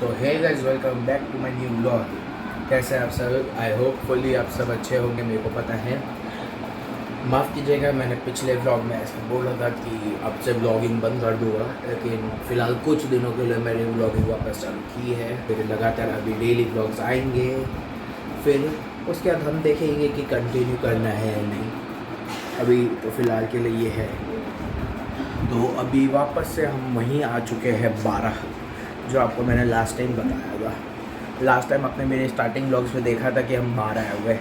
तो hey guys, welcome back to my new blog. कैसे हैं आप सब? आई होप फुली आप सब अच्छे होंगे, मेरे को पता है। माफ़ कीजिएगा, मैंने पिछले ब्लॉग में ऐसा बोला था कि अब से ब्लॉगिंग बंद कर दूँगा, लेकिन फ़िलहाल कुछ दिनों के लिए मैंने ब्लॉगिंग वापस चालू की है। फिर लगातार अभी डेली ब्लॉग्स आएंगे, फिर उसके बाद हम देखेंगे कि कंटिन्यू करना है या नहीं। अभी तो फ़िलहाल के लिए ये है। तो अभी वापस से हम वहीं आ चुके हैं 12, जो आपको मैंने लास्ट टाइम बताया था। लास्ट टाइम आपने मेरे स्टार्टिंग ब्लॉग्स में देखा था कि हम 12 आए हुए,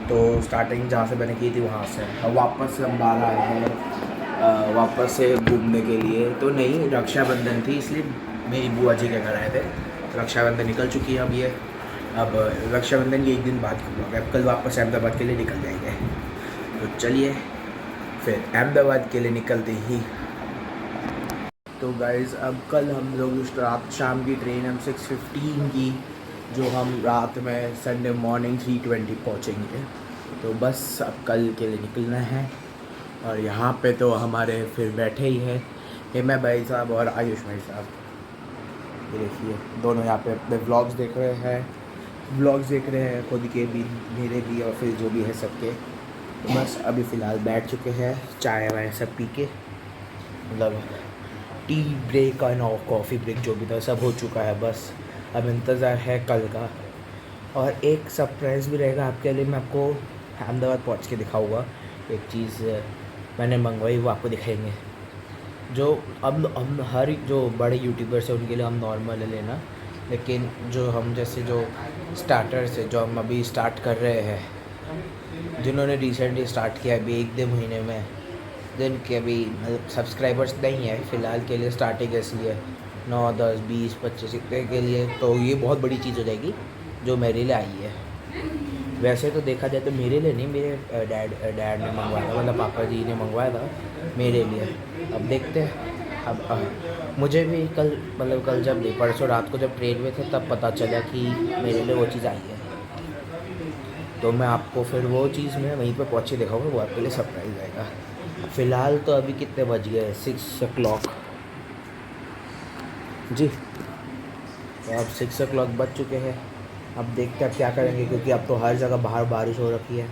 तो स्टार्टिंग जहाँ से मैंने की थी वहाँ से अब वापस से हम 12 आए हैं वापस से घूमने के लिए। तो नहीं, रक्षाबंधन थी इसलिए मेरी बुआ जी के घर आए थे। रक्षाबंधन निकल चुकी है अब ये। अब रक्षाबंधन के एक दिन बाद का ब्लॉग है। अब कल वापस अहमदाबाद के लिए निकल जाएंगे। तो चलिए फिर अहमदाबाद के लिए निकलते ही। तो गाइज़, अब कल हम लोग रात शाम की ट्रेन हम 6:15 की, जो हम रात में संडे मॉर्निंग 3:20 पहुँचेंगे। तो बस अब कल के लिए निकलना है। और यहाँ पे तो हमारे फिर बैठे ही हैं हेमा भाई साहब और आयुष भाई साहब। ये देखिए, दोनों यहाँ पे अपने ब्लॉग्स देख रहे हैं, खुद के भी, मेरे भी, और फिर जो भी है सबके। तो बस अभी फ़िलहाल बैठ चुके हैं, चाय वाय सब पी के, मतलब टी ब्रेक और कॉफ़ी ब्रेक जो भी था सब हो चुका है। बस अब इंतज़ार है कल का। और एक सरप्राइज़ भी रहेगा आपके लिए, मैं आपको अहमदाबाद पहुंच के दिखाऊंगा। एक चीज़ मैंने मंगवाई, वो आपको दिखाएंगे। जो अब हर जो बड़े यूट्यूबर्स हैं उनके लिए हम नॉर्मल है लेना, लेकिन जो हम जैसे जो स्टार्टर्स है, जो हम अभी स्टार्ट कर रहे हैं, जिन्होंने रिसेंटली स्टार्ट किया अभी 1-2 महीने में, जिनके अभी सब्सक्राइबर्स नहीं है फ़िलहाल के लिए, स्टार्टिंग इसलिए 9, 10, 20, 25 इतने के लिए, तो ये बहुत बड़ी चीज़ हो जाएगी जो मेरे लिए आई है। वैसे तो देखा जाए तो मेरे लिए नहीं, मेरे डैड ने मंगवाया था, मतलब पापा जी ने मंगवाया था मेरे लिए। अब देखते हैं। अब मुझे भी कल, मतलब कल जब नहीं, परसों रात को जब ट्रेन में थे तब पता चला कि मेरे लिए वो चीज़ आई है। तो मैं आपको फिर वो चीज़ मैं वहीं पे पहुँच के दिखाऊँगा, वो आपके लिए सरप्राइज़ आएगा। फ़िलहाल तो अभी कितने बज गए? 6 o'clock जी। तो अब 6 o'clock बज चुके हैं। अब देखते हैं अब क्या करेंगे, क्योंकि अब तो हर जगह बाहर बारिश हो रखी है।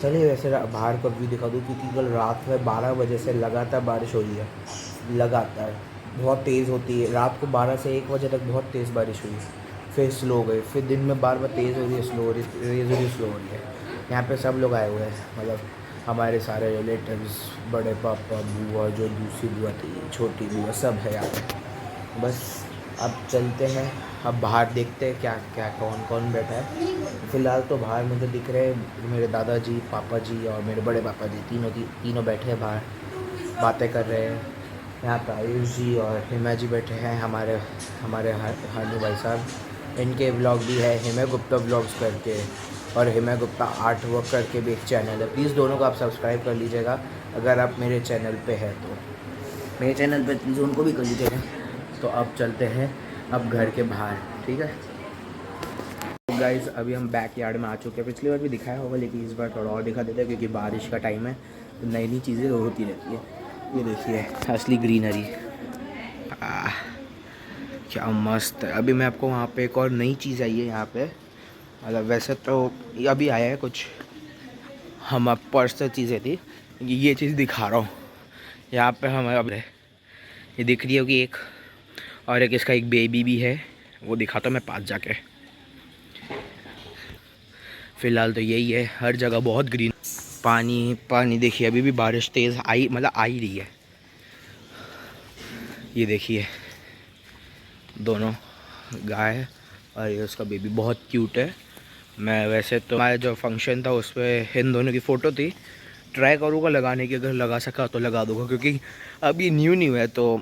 चलिए, वैसे बाहर का व्यू दिखा दूँ, क्योंकि कल रात में 12 बजे से लगातार बारिश हो रही है। लगातार बहुत तेज़ होती है। रात को 12 से 1 बजे तक बहुत तेज़ बारिश हुई, फिर स्लो हो गई, फिर दिन में बार बार तेज़ हो रही है, स्लो हो रही है, तेज़ हो रही है, स्लो हो रही है। यहाँ पे सब लोग आए हुए हैं, मतलब हमारे सारे रिलेटिव्स, बड़े पापा, बुआ, जो दूसरी बुआ थी, छोटी बुआ, सब है यहाँ पे। बस अब चलते हैं, अब बाहर देखते हैं क्या क्या कौन कौन बैठा है। फ़िलहाल तो बाहर मुझे दिख रहे हैं मेरे दादाजी, पापा जी और मेरे बड़े पापा जी, तीनों बैठे हैं बाहर, बातें कर रहे हैं। यहाँ पे आयुष जी और हिमा जी बैठे हैं, हमारे हमारे हानू भाई साहब। इनके ब्लॉग भी है, हिमा गुप्ता ब्लॉग्स करके, और हिमा गुप्ता आर्ट वर्क करके भी एक चैनल है। प्लीज़ दोनों को आप सब्सक्राइब कर लीजिएगा अगर आप मेरे चैनल पे है तो। मेरे चैनल पे प्लीज़ उनको भी कर लीजिएगा। तो अब चलते हैं अब घर के बाहर, ठीक है। तो गाइज़, अभी हम बैक यार्ड में आ चुके हैं। पिछली बार भी दिखाया होगा, लेकिन इस बार थोड़ा और दिखा देते हैं, क्योंकि बारिश का टाइम है तो नई नई चीज़ें होती रहती है। ये देखिए असली ग्रीनरी, क्या मस्त है। अभी मैं आपको वहाँ पे एक और नई चीज़ आई है यहाँ पे, मतलब वैसे तो अभी आया है कुछ, हम अब पर्सनल चीज़ें थी, ये चीज़ दिखा रहा हूँ। यहाँ पे हमें अब ये दिख रही होगी एक, और एक इसका एक बेबी भी है, वो दिखाता हूँ मैं पास जाके। फ़िलहाल तो यही है, हर जगह बहुत ग्रीन। पानी पानी देखिए, अभी भी बारिश तेज़ आई, मतलब आ ही रही है। ये देखिए दोनों गाय और ये उसका बेबी, बहुत क्यूट है। मैं वैसे तो हमारा जो फंक्शन था उस पर इन दोनों की फ़ोटो थी, ट्राई करूँगा लगाने की, अगर लगा सका तो लगा दूँगा, क्योंकि अभी न्यू है तो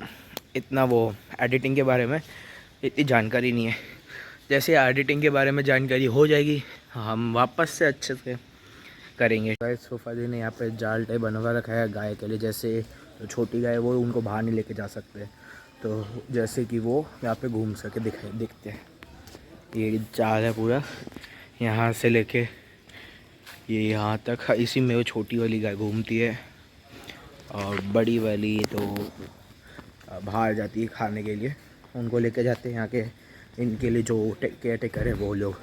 इतना वो एडिटिंग के बारे में इतनी जानकारी नहीं है। जैसे एडिटिंग के बारे में जानकारी हो जाएगी, हम वापस से अच्छे से करेंगे। गाय सोफा जी ने यहाँ पे जाल टाइप बनवा रखा है गाय के लिए, जैसे जो छोटी गाय वो उनको बाहर नहीं लेके जा सकते, तो जैसे कि वो यहाँ पे घूम सके, दिखते हैं। ये जाल है पूरा, यहाँ से लेके ये यहाँ तक, इसी में वो छोटी वाली गाय घूमती है, और बड़ी वाली तो बाहर जाती है खाने के लिए। उनको लेके जाते हैं यहाँ के, इनके लिए जो केयर टेकर है वो लोग।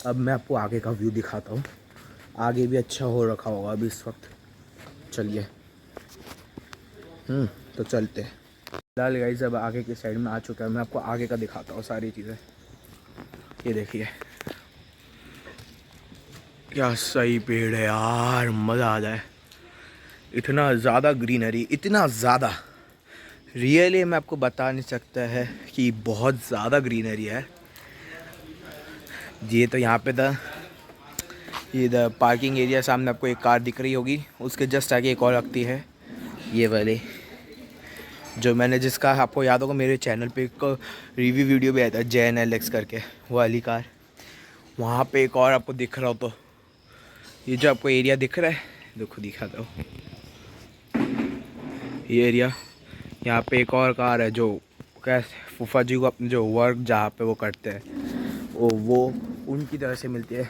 अब मैं आपको आगे का व्यू दिखाता हूँ। आगे भी अच्छा हो रखा होगा अभी इस वक्त। चलिए तो चलते हैं। फिलहाल गाइस अब आगे की साइड में आ चुका है। मैं आपको आगे का दिखाता हूँ सारी चीज़ें। ये देखिए क्या सही पेड़ है यार, मज़ा आ जाए। इतना ज़्यादा ग्रीनरी, इतना ज़्यादा रियली मैं आपको बता नहीं सकता है कि बहुत ज़्यादा ग्रीनरी है। ये तो यहाँ पे था, ये इधर पार्किंग एरिया सामने आपको एक कार दिख रही होगी, उसके जस्ट आगे एक और लगती है ये वाली, जो मैंने जिसका आपको याद होगा मेरे चैनल पे एक रिव्यू वीडियो भी आया था JNLX करके, वो वाली कार। वहाँ पे एक और आपको दिख रहा हो तो ये जो आपको एरिया दिख रहा है, देखो दिखाता हूँ ये एरिया। यहाँ पे एक और कार है जो क्या फूफा जी को अपने जो वर्क जहाँ पे वो करते हैं वो उनकी तरह से मिलती है।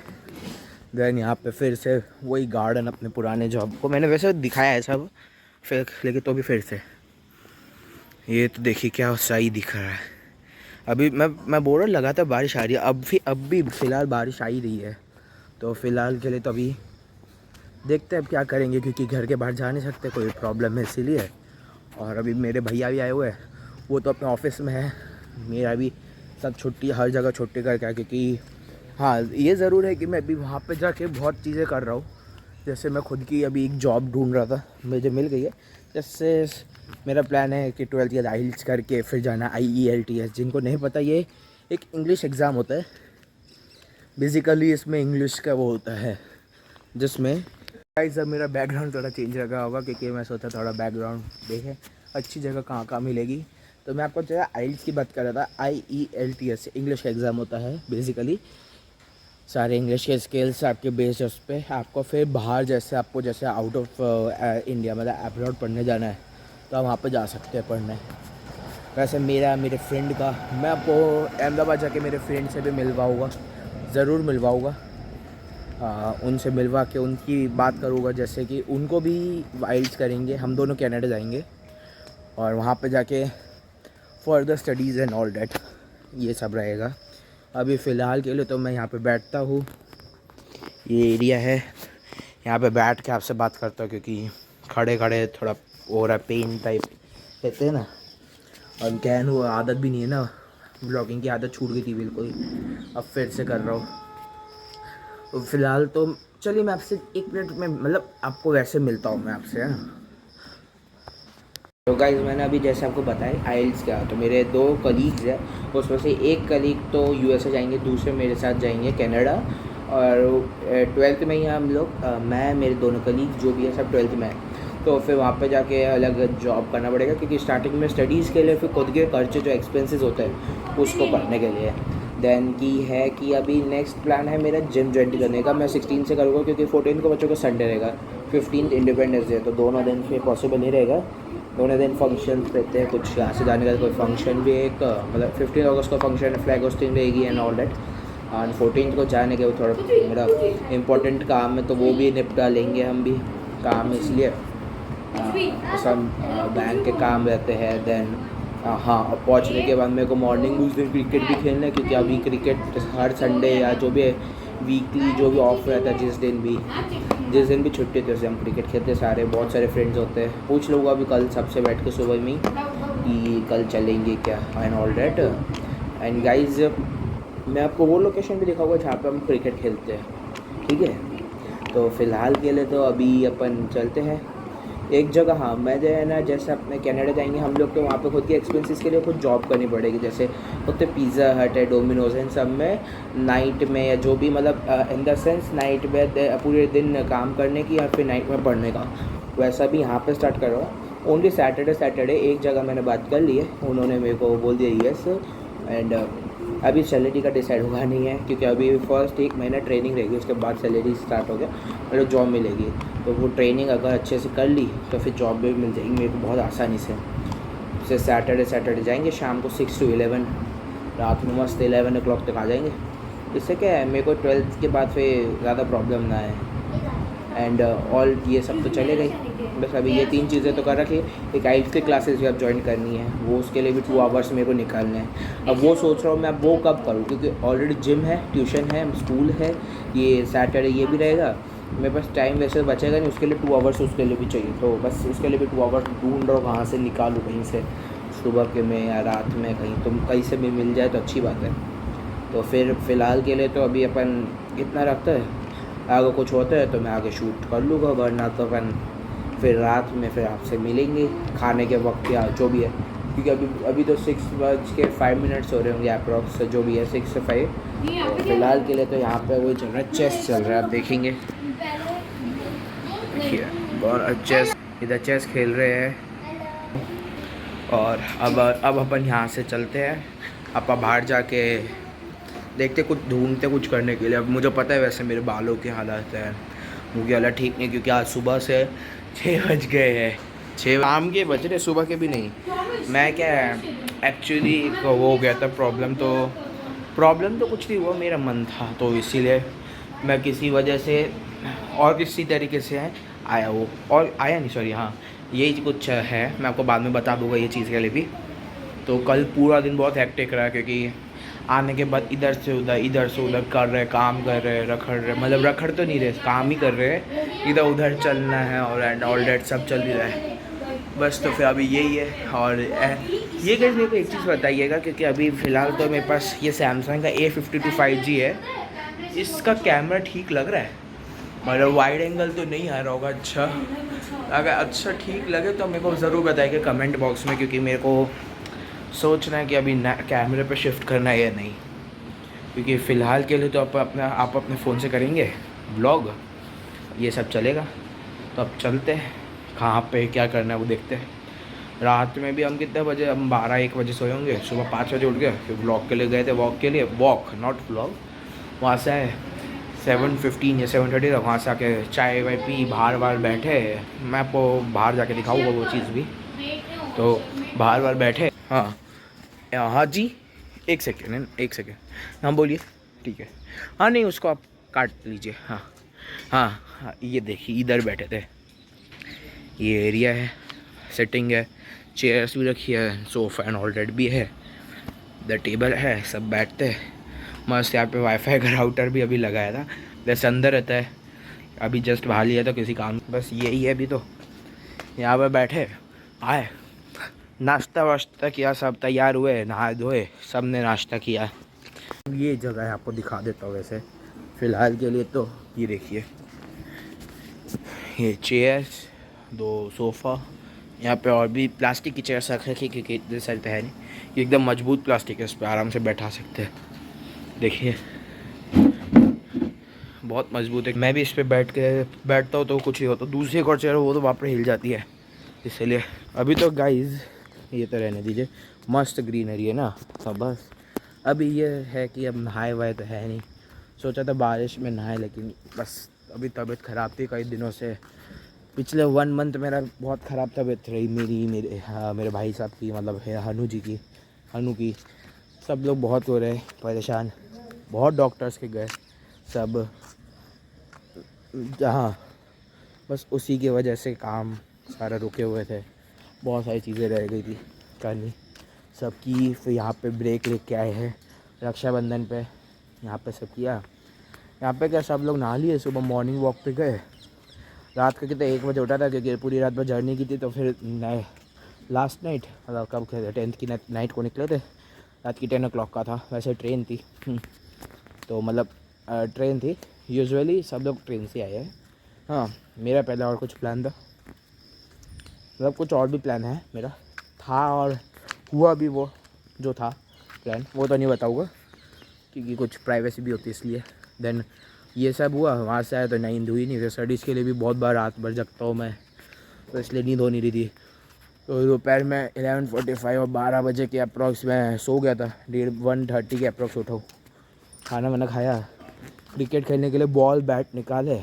देन यहाँ पे फिर से वही गार्डन अपने पुराने जो आपको मैंने वैसे दिखाया है सब फिर, लेकिन तो भी फिर से ये तो देखिए क्या सही दिख रहा है। अभी मैं बोल रहा लगातार बारिश आ रही है, अब भी फ़िलहाल बारिश आ ही रही है। तो फ़िलहाल के लिए तो अभी देखते हैं अब क्या करेंगे, क्योंकि घर के बाहर जा नहीं सकते, कोई प्रॉब्लम है इसीलिए। और अभी मेरे भैया भी आए हुए हैं, वो तो अपने ऑफिस में है। मेरा भी सब छुट्टी, हर जगह छुट्टी करके आया, क्योंकि हाँ ये ज़रूर है कि मैं अभी वहाँ पे जाके बहुत चीज़ें कर रहा हूँ। जैसे मैं खुद की अभी एक जॉब ढूंढ रहा था, मुझे मिल गई है। जैसे मेरा प्लान है कि 12th या IELTS करके फिर जाना IELTS। जिनको नहीं पता, ये एक इंग्लिश एग्ज़ाम होता है बेसिकली, इसमें इंग्लिश का वो होता है जिसमें गाइस। अब मेरा बैकग्राउंड थोड़ा चेंज रखा होगा क्योंकि मैं सोचा थोड़ा बैकग्राउंड देखें अच्छी जगह कहाँ कहाँ मिलेगी। तो मैं आपको जो IELTS की बात कर रहा था, IELTS इंग्लिश का एग्ज़ाम होता है बेसिकली। सारे इंग्लिश के स्किल्स आपके बेस्ड उस पर आपको फिर बाहर जैसे आपको जैसे आउट ऑफ इंडिया मतलब अब्रॉड पढ़ने जाना है तो आप वहाँ पे जा सकते हैं पढ़ने। वैसे मेरे फ्रेंड का मैं आपको अहमदाबाद जाके मेरे फ्रेंड से भी मिलवाऊँगा, ज़रूर मिलवाऊँगा। उनसे मिलवा के उनकी बात करूँगा, जैसे कि उनको भी IELTS करेंगे, हम दोनों कनाडा जाएंगे और वहाँ पे जाके further studies and all that ये सब रहेगा। अभी फ़िलहाल के लिए तो मैं यहाँ पे बैठता हूँ, ये एरिया है, यहाँ पे बैठ के आपसे बात करता हूँ क्योंकि खड़े खड़े थोड़ा हो रहा है, पेन टाइप कहते हैं ना। और क्या है वो आदत भी नहीं है ना, ब्लॉगिंग की आदत छूट गई थी बिल्कुल, अब फिर से कर रहा हूँ। तो फ़िलहाल तो चलिए मैं आपसे 1 मिनट में मतलब आपको वैसे मिलता हूँ मैं आपसे, है ना। तो गाइस मैंने अभी जैसे आपको बताया IELTS का, तो मेरे 2 कलीग्स हैं, उसमें से एक कलीग तो USA जाएंगे, दूसरे मेरे साथ जाएंगे कनाडा। और 12th में ही हम लोग मैं मेरे दोनों कलीग जो भी है सब 12th में है। तो फिर वहाँ पे जाके अलग जॉब करना पड़ेगा, क्योंकि स्टार्टिंग में स्टडीज़ के लिए फिर खुद के खर्चे जो एक्सपेंसेस होते हैं उसको करने के लिए। देन की है कि अभी नेक्स्ट प्लान है मेरा जिम ज्वाइन करने का। मैं 16 से करूँगा क्योंकि 14 को बच्चों को संडे रहेगा, 15 इंडिपेंडेंस डे, तो दोनों दिन फिर पॉसिबल नहीं रहेगा। दोनों दिन फंक्शन रहते हैं, कुछ यहाँ से जाने का कोई फंक्शन भी एक मतलब 15 अगस्त को फंक्शन फ्लैग होस्टिंग रहेगी एंड ऑल डैट। और 14 को जाने के थोड़ा मेरा इम्पोर्टेंट काम है तो वो भी निपटा लेंगे हम भी काम, इसलिए सब बैंक के काम रहते हैं। देन हाँ पहुँचने के बाद मेरे को मॉर्निंग उस दिन क्रिकेट भी खेलना है, क्योंकि अभी क्रिकेट हर संडे या जो भी वीकली जो भी ऑफ रहता है, जिस दिन भी छुट्टी होती है हम क्रिकेट खेलते हैं सारे, बहुत सारे फ्रेंड्स होते हैं। पूछ लूँगा अभी कल सबसे बैठ के सुबह में कि कल चलेंगे क्या and all that. And guys मैं आपको वो लोकेशन भी दिखाऊंगा जहाँ पे हम क्रिकेट खेलते हैं, ठीक है। तो फ़िलहाल के लिए तो अभी अपन चलते हैं एक जगह। हाँ मैं जो है ना, जैसे अपने कनाडा जाएंगे हम लोग तो वहाँ पे खुद के एक्सपेंसेस के लिए खुद जॉब करनी पड़ेगी। जैसे होते पिज़्ज़ा हट है, डोमिनोज है, इन सब में नाइट में या जो भी मतलब इन द सेंस नाइट में पूरे दिन काम करने की या फिर नाइट में पढ़ने का, वैसा भी यहाँ पे स्टार्ट कर रहा हूँ। ओनली सैटरडे एक जगह मैंने बात कर ली है, उन्होंने मेरे को बोल दिया येस। एंड अभी सैलरी का डिसाइड होगा नहीं है, क्योंकि अभी फर्स्ट 1 महीना ट्रेनिंग रहेगी, उसके बाद सैलरी स्टार्ट हो गया मतलब जॉब मिलेगी। तो वो ट्रेनिंग अगर अच्छे से कर ली तो फिर जॉब भी मिल जाएगी मेरे को बहुत आसानी से। सैटरडे जाएंगे शाम को 6 to 11, रात में मस्त 11 o'clock तक आ जाएंगे। इससे क्या है मेरे को 12th के बाद फिर ज़्यादा प्रॉब्लम ना है। एंड ऑल ये सब तो चले गई। बस अभी ये 3 चीज़ें तो कर रखी। एक आइल्स की क्लासेस भी अब ज्वाइन करनी है, वो उसके लिए भी 2 आवर्स मेरे को निकालने हैं। अब वो सोच रहा हूँ मैं अब वो कब करूँ, क्योंकि ऑलरेडी जिम है, ट्यूशन है, स्कूल है, ये सैटरडे ये भी रहेगा। मेरे पास टाइम वैसे बचेगा नहीं, उसके लिए 2 आवर्स उसके लिए भी चाहिए। तो बस उसके लिए भी 2 आवर्स ढूंढ रहा हूँ कहाँ से निकालूँ, कहीं से सुबह के में या रात में कहीं, तो कहीं से भी मिल जाए तो अच्छी बात है। तो फिर फ़िलहाल के लिए तो अभी अपन इतना रखते हैं, अगर कुछ होता है तो मैं आगे शूट कर लूँगा, वरना तो अपन फिर रात में फिर आपसे मिलेंगे खाने के वक्त या जो भी है, क्योंकि अभी तो 6:05 हो रहे होंगे अप्रॉक्स, जो भी है 6 से 5। तो फिलहाल के लिए तो यहाँ पे वही चल रहा है, चेस चल रहा है, आप देखेंगे। देखिए और चेस, इधर चेस खेल रहे हैं। और अब अपन यहाँ से चलते हैं, अपन बाहर जाके देखते कुछ ढूंढते कुछ करने के लिए। अब मुझे पता है वैसे मेरे बालों की हालत है, मुझे हालत ठीक नहीं, क्योंकि आज सुबह से 6 बज गए हैं, 6 शाम के बज रहे, सुबह के भी नहीं। मैं क्या एक्चुअली वो हो गया था प्रॉब्लम तो कुछ नहीं हुआ, मेरा मन था, तो इसीलिए मैं किसी वजह से और किसी तरीके से आया वो, और आया नहीं सॉरी, हाँ यही कुछ है, मैं आपको बाद में बता दूँगा ये चीज़ के लिए भी। तो कल पूरा दिन बहुत हेक्टिक रहा, क्योंकि आने के बाद इधर से उधर कर रहे, काम कर रहे, रखड़ रहे, मतलब रखड़ तो नहीं रहे, काम ही कर रहे हैं, इधर उधर चलना है और एंड ऑल डेट सब चल ही रहा है बस। तो फिर अभी यही है। और ये गाइस मेरे को एक चीज़ बताइएगा, क्योंकि अभी फ़िलहाल तो मेरे पास ये सैमसंग का A52 5G है, इसका कैमरा ठीक लग रहा है, मतलब वाइड एंगल तो नहीं आ रहा होगा अच्छा। अगर अच्छा ठीक लगे तो मेरे को ज़रूर बताइएगा कमेंट बॉक्स में, क्योंकि मेरे को सोचना है कि अभी कैमरे पे शिफ्ट करना है या नहीं, क्योंकि फ़िलहाल के लिए तो आप अपने फ़ोन से करेंगे व्लॉग, ये सब चलेगा। तो अब चलते हैं, कहाँ पे क्या करना है वो देखते हैं। रात में भी हम कितने बजे, हम 12-1 बजे सोए होंगे, सुबह 5 बजे उठ गए, फिर व्लॉग के लिए गए थे, वॉक नॉट व्लॉग। वहाँ से आए 7:15 या 7:30 तक, वहाँ से आके चाय वाय पी, बाहर बैठे। मैं आपको बाहर जाके दिखाऊँगा वो चीज़ भी। तो बाहर बैठे, हाँ जी, एक सेकेंड, हाँ बोलिए, ठीक है। हाँ नहीं, उसको आप काट लीजिए। हाँ, ये देखिए इधर बैठे थे, ये एरिया है, सेटिंग है, चेयर्स भी रखी है, सोफ़ा एंड ऑल डेट भी है, इधर टेबल है, सब बैठते हैं मस्त। यहाँ पे वाईफाई का राउटर भी अभी लगाया था, वैसे अंदर रहता है, अभी जस्ट बाहर लिया था किसी काम, बस यही है। अभी तो यहाँ पे बैठे आए, नाश्ता वाश्ता किया, सब तैयार हुए, नहाए धोए, सब ने नाश्ता किया। ये जगह है, आपको दिखा देता हूँ वैसे फ़िलहाल के लिए। तो ये देखिए, ये चेयर्स, 2 सोफ़ा, यहाँ पे और भी प्लास्टिक की चेयर्स रख रखी, क्योंकि इतने सारे तो है नहीं, ये एकदम मजबूत प्लास्टिक है, इस पर आराम से बैठा सकते हैं। देखिए बहुत मजबूत है, मैं भी इस पर बैठता हूँ तो कुछ नहीं होता, दूसरी एक और चेयर वो तो वहाँ पर हिल जाती है, इसलिए। अभी तो गाइस ये तो रहने दीजिए, मस्त ग्रीनरी है ना, तो बस अभी ये है कि अब नहाए वाए तो है नहीं, सोचा था बारिश में नहाए, लेकिन बस अभी तबीयत ख़राब थी कई दिनों से, पिछले 1 मंथ मेरा बहुत ख़राब तबीयत रही, मेरे भाई साहब की, मतलब है हनु की, सब लोग बहुत हो रहे परेशान, बहुत डॉक्टर्स के गए सब, जहाँ बस उसी की वजह से काम सारा रुके हुए थे, बहुत सारी चीज़ें रह गई थी करनी सबकी। फिर यहाँ पे ब्रेक लेके आए हैं रक्षाबंधन पे, यहाँ पे सब किया। यहाँ पे क्या सब लोग नहा लिए, सुबह मॉर्निंग वॉक पे गए, रात का कितने 1 बजे उठा था, क्योंकि पूरी रात भर जर्नी की थी। तो फिर लास्ट नाइट, मतलब कब 10th की नाइट को निकले थे, रात की 10 o'clock का था, वैसे ट्रेन थी। तो मतलब ट्रेन थी, यूजुअली सब लोग ट्रेन से आए हैं। हाँ, मेरा पहले और कुछ प्लान था, मतलब कुछ और भी प्लान है मेरा था, और हुआ भी वो जो था प्लान, वो तो नहीं बताऊँगा क्योंकि कुछ प्राइवेसी भी होती है, इसलिए। देन ये सब हुआ, वहाँ से आया तो नींद हुई नहीं, फिर स्टडीज़ के लिए भी बहुत बार रात भर जगता हूँ मैं, तो इसलिए नींद हो नहीं रही थी। तो दोपहर में 11:45 और 12 बजे के अप्रॉक्स में सो गया था, 1:30 के अप्रॉक्स उठा हूँ, खाना वाना खाया, क्रिकेट खेलने के लिए बॉल बैट निकाले,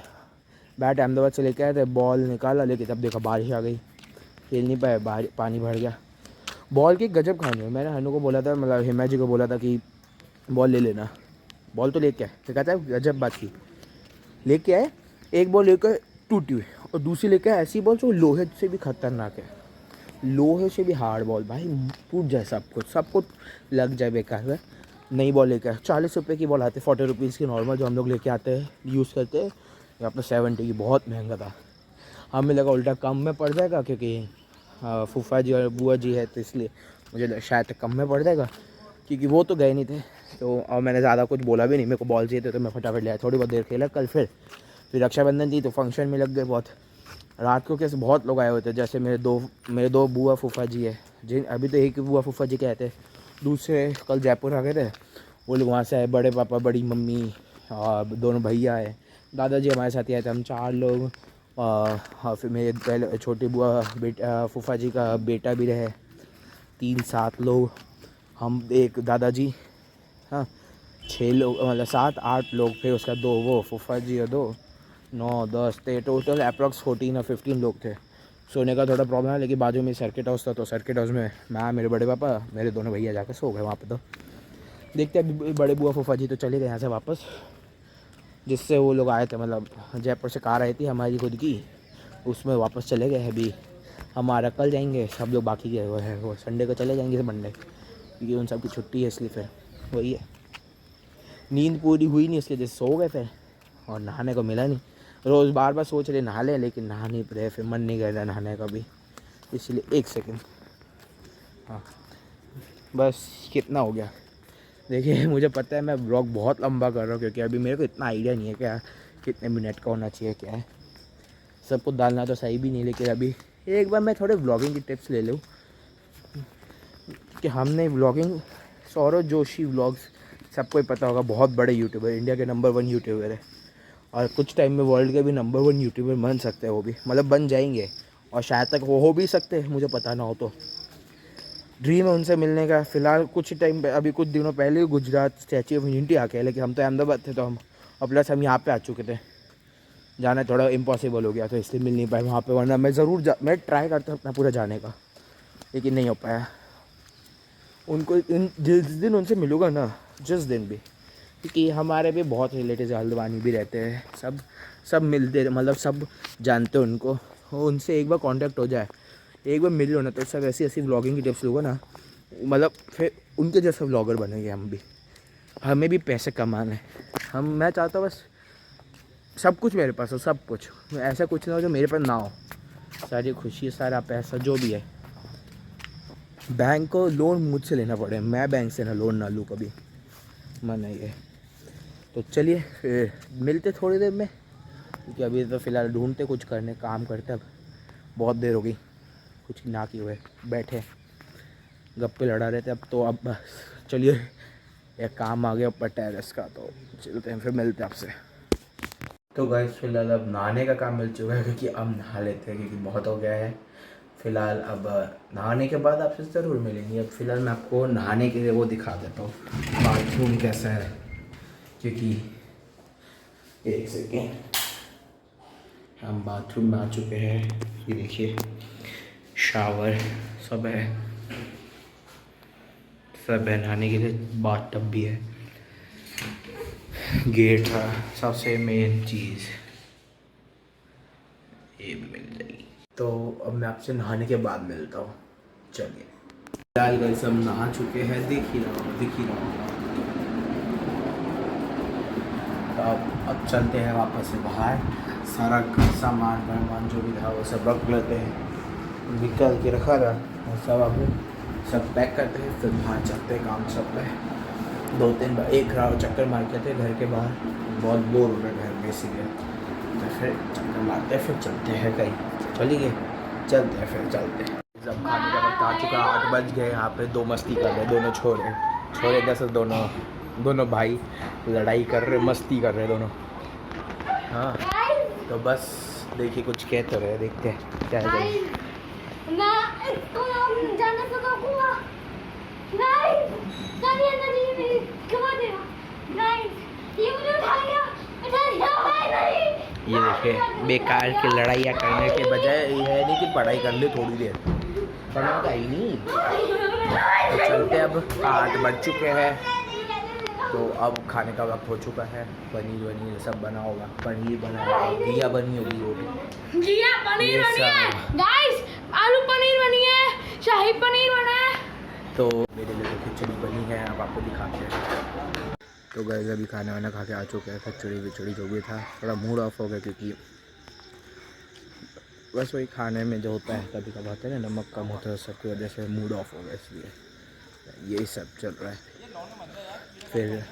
बैट अहमदाबाद से लेके आए थे, बॉल निकाला, लेकिन तब देखा बारिश आ गई, खेल नहीं पाए, बाहर पानी भर गया। बॉल की गजब खानी है, मैंने हनु को बोला था, मतलब हिमा जी को बोला था कि बॉल ले लेना, बॉल तो लेके आए, तो कहता है गजब बात की, लेके आए, एक बॉल लेकर टूटी हुई, और दूसरी लेके आए ऐसी बॉल जो लोहे से भी खतरनाक है, लोहे से भी हार्ड बॉल भाई, टूट जाए सब कुछ लग जाए बेकार है। नई बॉल लेकर 40 रुपये की बॉल आती है, 40 रुपीज़ की नॉर्मल जो हम लोग लेके आते हैं यूज़ करते हैं, यहाँ पर 70 की, बहुत महंगा था। हमें लगा उल्टा कम में पड़ जाएगा, क्योंकि फूफा जी और बुआ जी है तो इसलिए मुझे शायद कम में पड़ जाएगा, क्योंकि वो तो गए नहीं थे। तो और मैंने ज़्यादा कुछ बोला भी नहीं, मेरे को बॉल चाहिए थे तो मैं फटाफट लिया, थोड़ी बहुत देर खेला कल। फिर रक्षाबंधन थी तो फंक्शन में लग गए बहुत। रात को कैसे बहुत लोग आए हुए थे, जैसे मेरे दो बुआ फूफा जी है, जिन अभी तो एक बुआ फूफा जी कहते हैं, दूसरे कल जयपुर आ गए थे, वो लोग वहाँ से आए, बड़े पापा बड़ी मम्मी और दोनों भैया आए, दादाजी हमारे साथ ही आए थे, हम 4 लोग। हाँ, फिर मेरे पहले छोटी बुआ बेटा फूफा जी का बेटा भी रहे, 3-7 लोग, हम एक दादाजी, हाँ 6 लोग, मतलब 7-8 लोग, फिर उसका 2 वो फूफा जी और 2, 9-10 टोटल अप्रॉक्स 14 और 15 लोग थे। सोने का थोड़ा प्रॉब्लम है, लेकिन बाजू में सर्किट हाउस था, तो सर्किट हाउस में मैं, मेरे बड़े पापा, मेरे दोनों भैया जाकर सो गए वहाँ पे। तो देखते अभी बड़े बुआ फूफा जी तो चले गए यहाँ से वापस, जिससे वो लोग आए थे, मतलब जयपुर से कार आई थी हमारी खुद की, उसमें वापस चले गए। अभी हमारा कल जाएंगे, सब लोग बाकी गए हुए हैं, वो संडे को चले जाएंगे, मंडे, क्योंकि उन सब की छुट्टी है, इसलिए फिर वही है। नींद पूरी हुई नहीं, इसलिए जैसे सो गए थे, और नहाने को मिला नहीं। रोज़ बार बार सोच रहे नहा लें, लेकिन नहा नहीं रहे, फिर मन नहीं कर रहा नहाने का भी, इसलिए 1 सेकेंड। हाँ बस कितना हो गया देखिए, मुझे पता है मैं ब्लॉग बहुत लंबा कर रहा हूँ, क्योंकि अभी मेरे को इतना आइडिया नहीं है क्या कितने मिनट का होना चाहिए, क्या है सब कुछ डालना तो सही भी नहीं, लेकिन अभी एक बार मैं थोड़े ब्लॉगिंग की टिप्स ले लूँ, कि हमने ब्लॉगिंग, सौरभ जोशी व्लॉग्स सबको ही पता होगा, बहुत बड़े यूट्यूबर, इंडिया के नंबर 1 यूट्यूबर है, और कुछ टाइम में वर्ल्ड के भी नंबर 1 यूट्यूबर बन सकते हैं, वो भी मतलब बन जाएंगे, और शायद तक वो हो भी सकते हैं, मुझे पता ना हो तो। ड्रीम है उनसे मिलने का। फ़िलहाल कुछ टाइम अभी कुछ दिनों पहले गुजरात स्टैचू ऑफ यूनिटी आके, लेकिन हम तो अहमदाबाद थे, तो हम, और प्लस हम यहाँ पे आ चुके थे, जाना थोड़ा इम्पॉसिबल हो गया, तो इसलिए मिल नहीं पाए वहाँ पे, वरना मैं ज़रूर मैं ट्राई करता अपना पूरा जाने का, लेकिन नहीं हो पाया। उनको जिस दिन उनसे मिलूँगा ना, जिस दिन भी, क्योंकि हमारे भी बहुत रिलेटिव हल्द्वानी भी रहते हैं, सब मिलते, मतलब सब जानते हैं उनको, उनसे एक बार कांटेक्ट हो जाए, एक बार मिल लो ना, तो सब ऐसी ऐसी व्लॉगिंग की टिप्स लूँगा ना, मतलब फिर उनके जैसा व्लॉगर बनेंगे हम भी। हमें भी पैसे कमाना है, मैं चाहता हूँ बस सब कुछ मेरे पास हो, सब कुछ, ऐसा कुछ ना हो जो मेरे पास ना हो, सारी खुशी, सारा पैसा जो भी है, बैंक को लोन मुझसे लेना पड़े, मैं बैंक से ना लोन ना लूँ कभी, मन है ये। तो चलिए फिर मिलते थोड़ी देर में, क्योंकि अभी तो फ़िलहाल ढूंढते कुछ करने, काम करते, अब बहुत देर हो गई कुछ ना किए हुए, बैठे गप्पे लड़ा रहे थे, अब तो अब चलिए एक काम आ गया ऊपर टेरेस का, तो चलते हैं, फिर मिलते हैं आपसे। तो गाइस फ़िलहाल अब नहाने का काम मिल चुका है, क्योंकि अब नहा लेते हैं, क्योंकि बहुत हो गया है। फ़िलहाल अब नहाने के बाद आपसे ज़रूर मिलेंगे। अब फ़िलहाल मैं आपको नहाने के लिए वो दिखा देता हूँ, बाथरूम कैसा है, क्योंकि 1 सेकेंड, हम बाथरूम में आ चुके हैं, ये देखिए शावर सब है नहाने के लिए, बाथ टब भी है, गेट है, सबसे मेन चीज़ ये भी मिल जाएगी। तो अब मैं आपसे नहाने के बाद मिलता हूँ, चलिए। फिलहाल गए सब नहा चुके हैं, दिख ही रहा हूँ। तो अब चलते हैं वापस से बाहर, सारा सामान वामान जो भी था वो सब रख लेते हैं, निकल के रखा था, और सब पैक करते हैं, फिर बाहर चलते हैं काम सब पे। 2-3 बार एक राउंड चक्कर मार के थे घर के बाहर, बहुत बोर हो रहे घर में, इसीलिए तो फिर चक्कर मारते हैं, फिर चलते हैं कहीं, चलिए चलते हैं, फिर चलते हैं। जब खाने का वक्त आ चुका, 8 बज गए, यहाँ पे 2 मस्ती कर रहे, दोनों छोरे कैसे, दोनों भाई लड़ाई कर रहे, मस्ती कर रहे दोनों। हाँ तो बस देखिए कुछ कह तो रहे, देखते हैं क्या है। ये देखिए बेकार की लड़ाइयाँ करने के बजाय ये है नहीं कि पढ़ाई कर ले थोड़ी देर, पढ़ना का ही नहीं। तो चलते अब 8 बज चुके हैं, तो अब खाने का वक्त हो चुका है। पनीर वनीर सब बना होगा, पनीर बना है, घिया बनी होगी रोटी, घिया पनीर बनी है गाइस, आलू पनीर बनी है, शाही पनीर बना है। तो मेरे लिए तो खिचड़ी बनी है, अब आपको दिखाते हैं। तो गए अभी खाना वाना खा के आ चुके हैं। खिचड़ी विचड़ी जो भी था, थोड़ा मूड ऑफ हो गया क्योंकि बस वही खाने में जो होता है कभी कभार होता है ना, नमक कम होता है, सबकी वजह से मूड ऑफ हो गया, इसलिए यही सब चल रहा है। फिर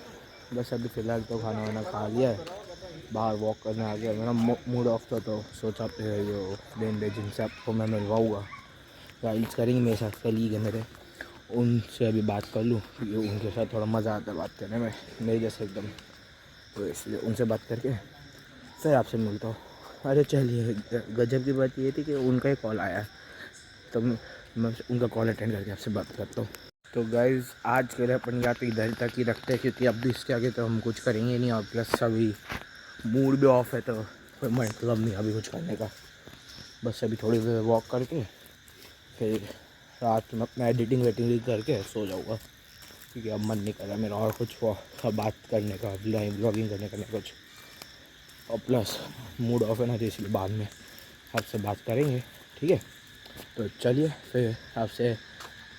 बस अभी फ़िलहाल तो खाना वाना खा लिया है, बाहर वॉक करने आ गया। मेरा मूड ऑफ था तो सोचा जो फ्रेंड है जिनसे आपको मैं मिलवाऊँगा, गाइड्स करेंगे मेरे साथ, कलीग है मेरे, उनसे अभी बात कर लूँ क्योंकि उनके साथ थोड़ा मज़ा आता है बात करने में, मेरे जैसे एकदम। तो इसलिए उनसे बात करके फिर आपसे मिलता हूँ। अरे चलिए, गजब की बात ये थी कि उनका ही कॉल आया, तो मैं उनका कॉल अटेंड करके आपसे बात करता हूँ। तो गाइज़ आज के लिए अपन या तो इधर तक ही रखते हैं क्योंकि अब भी इसके आगे तो हम कुछ करेंगे नहीं, और प्लस अभी मूड भी ऑफ है तो कोई मतलब नहीं अभी कुछ करने का। बस अभी थोड़ी देर वॉक करके फिर रात में अपना एडिटिंग वेटिंग करके सो जाऊँगा क्योंकि अब मन नहीं कर रहा मेरा और कुछ बात करने का, ब्लॉगिंग करने का, कुछ। और प्लस मूड ऑफ है ना, तो इसलिए बाद में आपसे बात करेंगे, ठीक है। तो चलिए फिर आपसे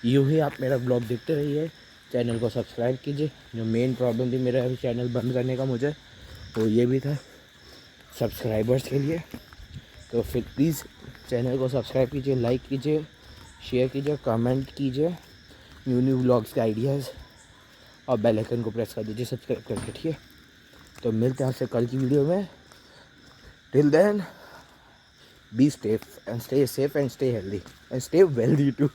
यूँ ही आप मेरा ब्लॉग देखते रहिए, चैनल को सब्सक्राइब कीजिए। जो मेन प्रॉब्लम थी मेरा चैनल बंद करने का मुझे, वो ये भी था सब्सक्राइबर्स के लिए। तो फिर प्लीज़ चैनल को सब्सक्राइब कीजिए, लाइक कीजिए, शेयर कीजिए, कमेंट कीजिए, न्यू ब्लॉग्स के आइडियाज़, और बेल आइकन को प्रेस कर दीजिए सब्सक्राइब करके, ठीक है। तो मिलते हैं आपसे कल की वीडियो में। Till then be safe and stay healthy and stay wealthy to.